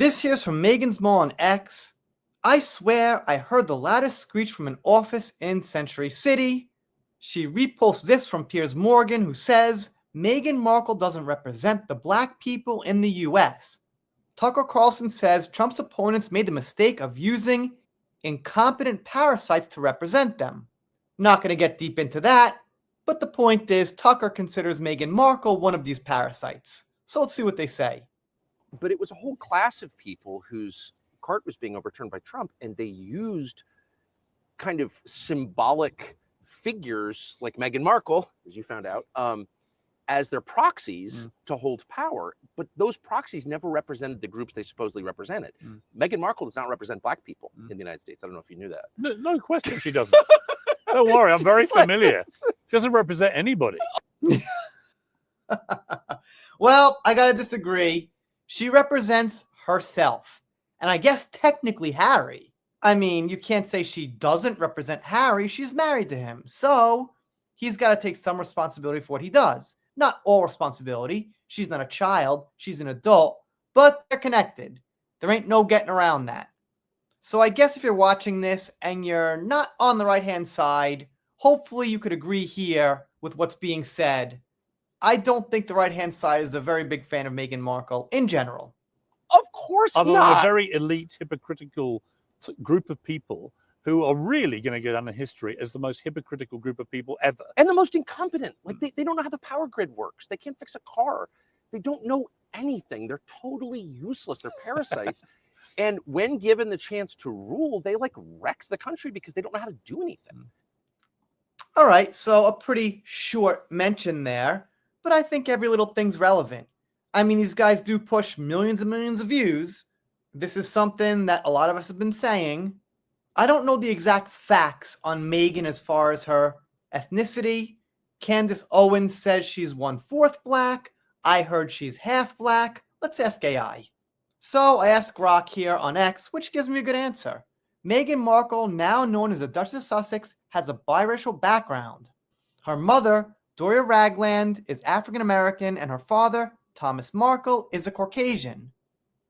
This here's from Meghan's mom on X. I swear I heard the loudest screech from an office in Century City. She reposts this from Piers Morgan, who says, Meghan Markle doesn't represent the black people in the US. Tucker Carlson says Trump's opponents made the mistake of using incompetent parasites to represent them. Not going to get deep into that, but the point is Tucker considers Meghan Markle one of these parasites. So let's see what they say. But it was a whole class of people whose cart was being overturned by Trump, and they used kind of symbolic figures like Meghan Markle, as you found out, as their proxies to hold power. But those proxies never represented the groups they supposedly represented. Meghan Markle does not represent black people in the United States. I don't know if you knew that. No question she doesn't. Don't worry, I'm very familiar. She doesn't represent anybody. Well, I gotta disagree. She represents herself. And I guess technically Harry. I mean, you can't say she doesn't represent Harry. She's married to him. So he's got to take some responsibility for what he does. Not all responsibility. She's not a child. She's an adult. But they're connected. There ain't no getting around that. So I guess if you're watching this and you're not on the right-hand side, hopefully you could agree here with what's being said. I don't think the right-hand side is a very big fan of Meghan Markle in general. Of course Other not. than a very elite, hypocritical group of people who are really going to go down in history as the most hypocritical group of people ever. And the most incompetent. Like, they don't know how the power grid works. They can't fix a car. They don't know anything. They're totally useless. They're parasites. And when given the chance to rule, they like wrecked the country because they don't know how to do anything. All right, so a pretty short mention there, but I think every little thing's relevant. I mean, these guys do push millions and millions of views. This is something that a lot of us have been saying. I don't know the exact facts on Meghan as far as her ethnicity. Candace Owens says she's 1/4 black. I heard she's half black. Let's ask AI. So I asked Grok here on X, which gives me a good answer. Meghan Markle, now known as the Duchess of Sussex, has a biracial background. Her mother, Doria Ragland, is African American, and her father, Thomas Markle, is a Caucasian.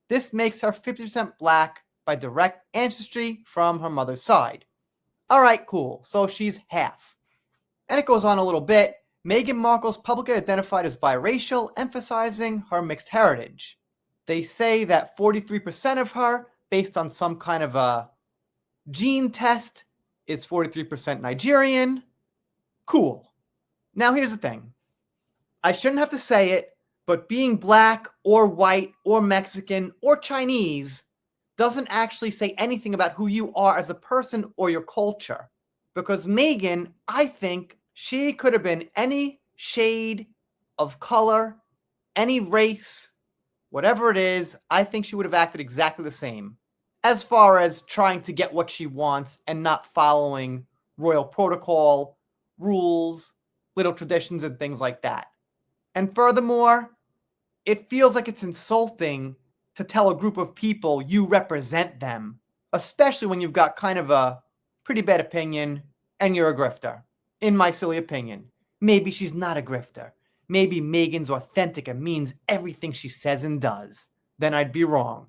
This makes her 50% black by direct ancestry from her mother's side. All right, cool. So she's half. And it goes on a little bit. Meghan Markle's publicly identified as biracial, emphasizing her mixed heritage. They say that 43% of her, based on some kind of a gene test, is 43% Nigerian. Cool. Now here's the thing. I shouldn't have to say it, but being black or white or Mexican or Chinese doesn't actually say anything about who you are as a person or your culture. Because Meghan, I think she could have been any shade of color, any race, whatever it is. I think she would have acted exactly the same as far as trying to get what she wants and not following royal protocol, rules, little traditions, and things like that. And furthermore, it feels like it's insulting to tell a group of people you represent them, especially when you've got kind of a pretty bad opinion and you're a grifter, in my silly opinion. Maybe she's not a grifter. Maybe Meghan's authentic and means everything she says and does. Then I'd be wrong.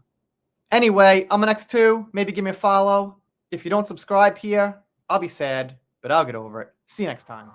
Anyway, I'm an X2. Maybe give me a follow. If you don't subscribe here, I'll be sad, but I'll get over it. See you next time.